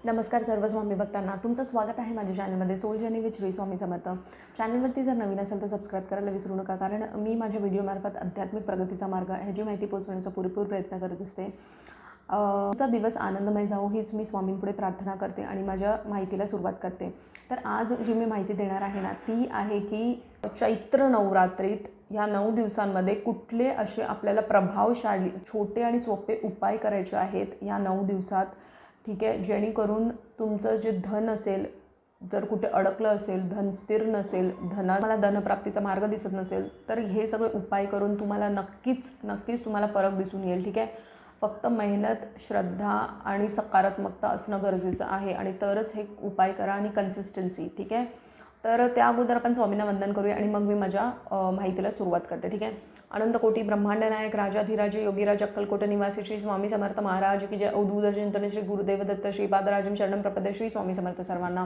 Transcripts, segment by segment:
नमस्कार सर्व स्वामी भक्तांना, तुमचं स्वागत आहे माझ्या चॅनलमध्ये soul journey with Shri Swami Samarth. चॅनलवरती जर नवीन असेल तर सबस्क्राईब करायला विसरू नका, कारण मी माझ्या व्हिडिओमार्फत आध्यात्मिक प्रगतीचा मार्ग ह्याची माहिती पोहोचवण्याचा पुरेपूर प्रयत्न करत असते. तुमचा दिवस आनंदमय जाओ हीच मी स्वामींपुढे प्रार्थना करते आणि माझ्या माहितीला सुरुवात करते. तर आज जी मी माहिती देणार आहे ना, ती आहे की चैत्र नवरात्रीत या 9 दिवसांमध्ये कुठले असे आपल्याला प्रभावशाली छोटे आणि सोपे उपाय करायचे आहेत या 9 दिवसात. ठीक आहे, जेणेकरून तुमचं जे धन असेल, जर कुठे अडकलं असेल, धन स्थिर नसेल, मला धनप्राप्तीचा मार्ग दिसत नसेल, तर हे सगळे उपाय करून तुम्हाला नक्कीच तुम्हाला फरक दिसून येईल. ठीक आहे, फक्त मेहनत, श्रद्धा आणि सकारात्मकता असणं गरजेचं आहे आणि तरच हे उपाय करा आणि कन्सिस्टन्सी. ठीक आहे, तर त्या अगोदर आपण स्वामींना वंदन करूया आणि मग मी माझ्या माहितीला सुरुवात करते. ठीक आहे. अनंत कोटी ब्रह्मांड नायक राजाधिराज योगीराज अक्कलकोट निवासी श्री स्वामी समर्थ महाराज की जय. अवधूत चिंतन श्री गुरुदेव दत्त श्रीपादराजम शरणम प्रपदे श्री स्वामी समर्थ सर्वांना.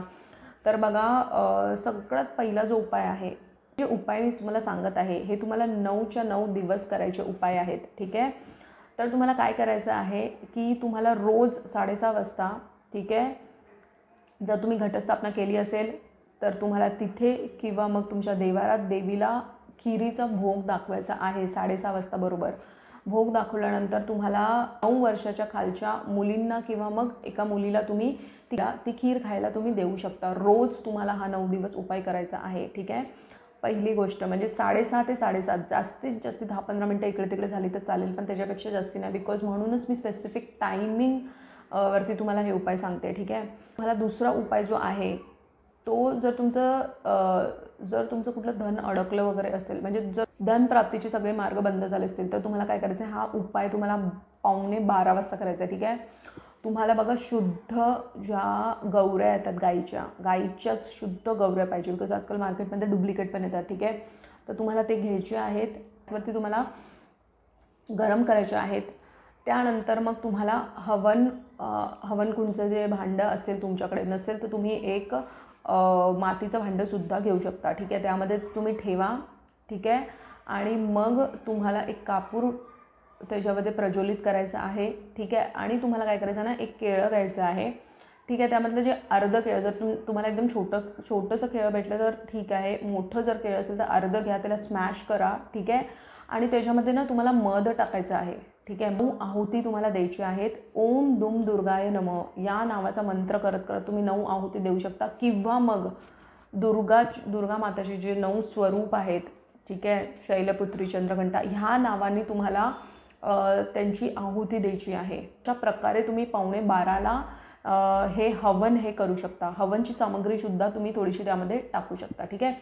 तर बघा, सगळ्यात पहिला जो उपाय आहे, जे उपाय मी तुम्हाला सांगत आहे हे तुम्हाला 9च्या 9 दिवस करायचे उपाय आहेत. ठीक आहे, तर तुम्हाला काय करायचं आहे की तुम्हाला रोज 6:30 वाजता, ठीक आहे, जर तुम्ही घटस्थापना केली असेल तर तुम्हाला तिथे किंवा मग तुमच्या देवारात देवीला खिरीचा भोग दाखवायचा आहे. 6:30 वाजता बरोबर भोग दाखवल्यानंतर तुम्हाला 9 वर्षाच्या खालच्या मुलींना किंवा मग एका मुलीला तुम्ही ती खीर खायला तुम्ही देऊ शकता. रोज तुम्हाला हा 9 दिवस उपाय करायचा आहे. ठीक आहे, पहिली गोष्ट म्हणजे 6:30 ते 7:30, जास्तीत जास्त 10-15 मिनटं इकडे तिकडे झाली तर चालेल, पण त्याच्यापेक्षा जास्ती नाही. बिकॉज म्हणूनच मी स्पेसिफिक टायमिंग वरती तुम्हाला हे उपाय सांगते. ठीक आहे, मला दुसरा उपाय जो आहे तो जर तुमचं कुठलं धन अडकलं वगैरे असेल, म्हणजे जर धन प्राप्तीचे सगळे मार्ग बंद झाले असतील, तर तुम्हाला काय करायचं आहे, हा उपाय तुम्हाला 11:15 वाजता करायचा आहे. ठीक आहे, तुम्हाला बघा शुद्ध ज्या गौऱ्या येतात गाईच्याच शुद्ध गौऱ्या पाहिजे, बिकॉज आजकाल मार्केटमध्ये डुप्लिकेट पण येतात. ठीक आहे, तर तुम्हाला ते घ्यायचे आहेत, त्यावरती तुम्हाला गरम करायचे आहेत. त्यानंतर मग तुम्हाला हवनकुंडचं जे भांडं असेल तुमच्याकडे, नसेल तर तुम्ही एक मातीचं भांडंसुद्धा घेऊ शकता. ठीक आहे, त्यामध्ये तुम्ही ठेवा. ठीक आहे, आणि मग तुम्हाला एक कापूर त्याच्यामध्ये प्रज्वलित करायचं आहे. ठीक आहे, आणि तुम्हाला काय करायचं ना, एक केळं घ्यायचं आहे. ठीक आहे, त्यामधलं जे अर्ध केळं, जर तुम्हाला एकदम छोटंसं केळं भेटलं तर ठीक आहे, मोठं जर केळं असेल तर अर्ध घ्या, त्याला स्मॅश करा. ठीक आहे, आणि त्याच्यामध्ये ना तुम्हाला मध टाकायचं आहे. ठीक आहे, 9 आहुती तुम्हाला द्यायची आहेत. ओम दुम दुर्गाय नमः या नावाचा मंत्र करत करत तुम्ही 9 आहुती देऊ शकता, किंवा मग दुर्गा माताचे जे 9 स्वरूप आहेत, ठीक आहे, शैलपुत्री, चंद्रघंटा, ह्या नावाने तुम्हाला त्यांची आहुती द्यायची आहे. अशा प्रकारे तुम्ही 11:15ला हे हवन करू शकता. हवनची सामग्रीसुद्धा तुम्ही थोडीशी त्यामध्ये टाकू शकता. ठीक आहे,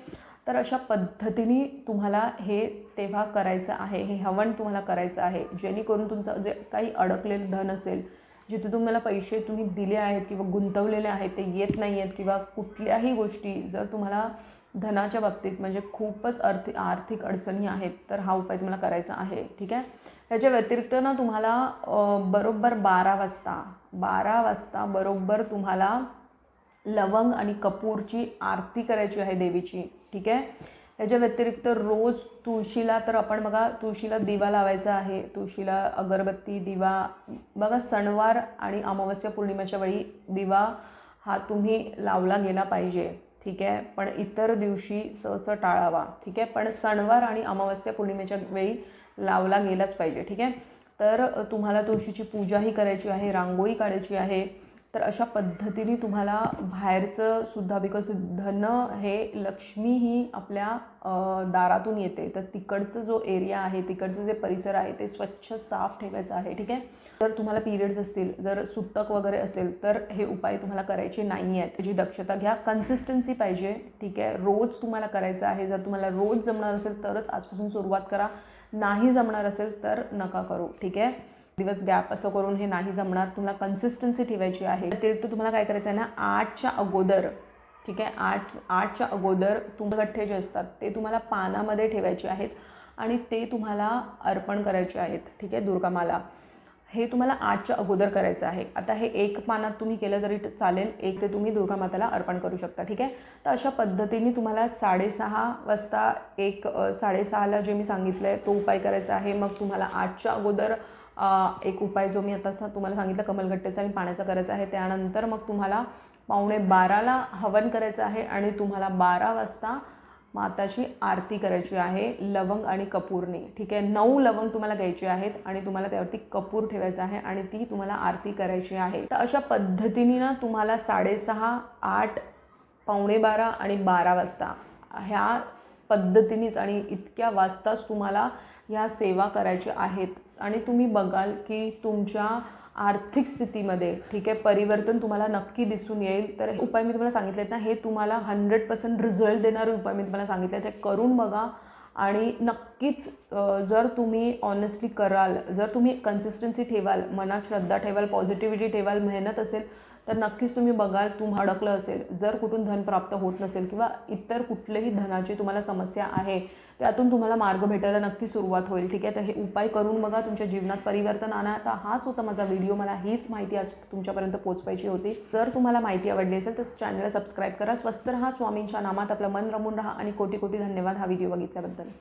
तर अशा पद्धतीने तुम्हाला हे तेव्हा करायचं आहे, हे हवन तुम्हाला करायचं आहे, जेणेकरून तुमचं जे काही अडकलेलं धन असेल, जिथे तुम्हाला पैसे तुम्ही दिले आहेत किंवा गुंतवलेले आहेत ते येत नाही आहेत, किंवा कुठल्याही गोष्टी जर तुम्हाला धनाच्या बाबतीत म्हणजे खूपच आर्थिक अडचणी आहेत, तर हा उपाय तुम्हाला करायचा आहे. ठीक आहे, ह्याच्या व्यतिरिक्त ना तुम्हाला बरोबर 12 वाजता बरोबर तुम्हाला लवंग आणि कपूरची आरती करायची आहे देवीची. ठीक आहे, ह्याच्या व्यतिरिक्त रोज तुळशीला, तर आपण बघा तुळशीला दिवा लावायचा आहे, तुळशीला अगरबत्ती, दिवा. बघा, सणवार आणि अमावस्या पौर्णिमेच्या वेळी दिवा हा तुम्ही लावला गेला पाहिजे. ठीक आहे, पण इतर दिवशी सहसा टाळावा. ठीक आहे, पण सणवार आणि अमावस्या पौर्णिमेच्या वेळी लावला गेलाच पाहिजे. ठीक आहे, तर तुम्हाला तुळशीची पूजाही करायची आहे, रांगोळी काढायची आहे. तर अशा पद्धतीने तुम्हाला बाहेरचं सुद्धा, बिकॉज धन हे लक्ष्मी ही आपल्या दारातून येते, तर तिकडचं जो एरिया आहे, तिकडचं जे परिसर आहे ते स्वच्छ साफ ठेवायचं आहे. ठीक आहे, जर तुम्हाला पिरियड्स असतील, जर सुतक वगैरे असेल, तर हे उपाय तुम्हाला करायचे नाही आहेत. त्याची दक्षता घ्या, कन्सिस्टन्सी पाहिजे. ठीक आहे, रोज तुम्हाला करायचं आहे. जर तुम्हाला रोज जमणार असेल तरच आजपासून सुरुवात करा, नाही जमणार असेल तर नका करू. ठीक आहे, दिवस गॅप असं करून हे नाही जमणार, तुम्हाला कन्सिस्टन्सी ठेवायची आहे. व्यतिरिक्त तुम्हाला काय करायचं आहे ना, 8च्या अगोदर, ठीक आहे, 8च्या अगोदर गठ्ठे जे असतात ते तुम्हाला पानामध्ये ठेवायचे आहेत आणि ते तुम्हाला अर्पण करायचे आहेत. ठीक आहे, दुर्गामाला हे तुम्हाला 8च्या अगोदर करायचं आहे. आता हे एक पानात तुम्ही केलं तरी चालेल, एक ते तुम्ही दुर्गा माताला अर्पण करू शकता. ठीक आहे, तर अशा पद्धतीने तुम्हाला 6:30 वाजता 6:30ला जे मी सांगितलं आहे तो उपाय करायचा आहे. मग तुम्हाला 8च्या अगोदर एक उपाय जो मी आता तुम्हाला सांगितलं कमलगट्टेचा आणि पाण्याचा करायचा आहे. त्यानंतर मग तुम्हाला 11:15ला हवन करायचं आहे आणि तुम्हाला 12 वाजता माताची आरती करायची आहे लवंग आणि कपूरने. ठीक आहे, 9 लवंग तुम्हाला घ्यायचे आहेत आणि तुम्हाला त्यावरती कपूर ठेवायचा आहे आणि ती तुम्हाला आरती करायची आहे. तर अशा पद्धतीने ना तुम्हाला 6:30, 8, 11:15 आणि 12 वाजता ह्या पद्धतीनेच आणि इतक्या वाजताच तुम्हाला ह्या सेवा करायच्या आहेत. आणि तुम्ही बघाल की तुमच्या आर्थिक स्थितीमध्ये ठीक आहे परिवर्तन तुम्हाला नक्की दिसून येईल. तर हे उपाय मी तुम्हाला सांगितलेत ना, हे तुम्हाला 100% रिझल्ट देणारे उपाय मी तुम्हाला सांगितले, ते करून बघा. आणि नक्कीच जर तुम्ही ऑनेस्टली कराल, जर तुम्ही कन्सिस्टन्सी ठेवाल, मनात श्रद्धा ठेवाल, पॉझिटिव्हिटी ठेवाल, मेहनत असेल, तर नक्कीच तुम्ही बघाल तुम्ही अडकलं असेल, जर कुठून धन प्राप्त होत नसेल किंवा इतर कुठलेही धनाची तुम्हाला समस्या आहे, त्यातून तुम्हाला मार्ग भेटायला नक्की सुरुवात होईल. ठीक आहे, तर हे उपाय करून बघा, तुमच्या जीवनात परिवर्तन आणा. आता हाच होता माझा व्हिडिओ, मला हीच माहिती आज तुमच्यापर्यंत पोहोचवायची होती. जर तुम्हाला माहिती आवडली असेल तर चॅनलला सबस्क्राईब करा. स्वस्त रहा, स्वामींच्या नामात आपलं मन रमून राहा आणि कोटी कोटी धन्यवाद हा व्हिडिओ बघितल्याबद्दल.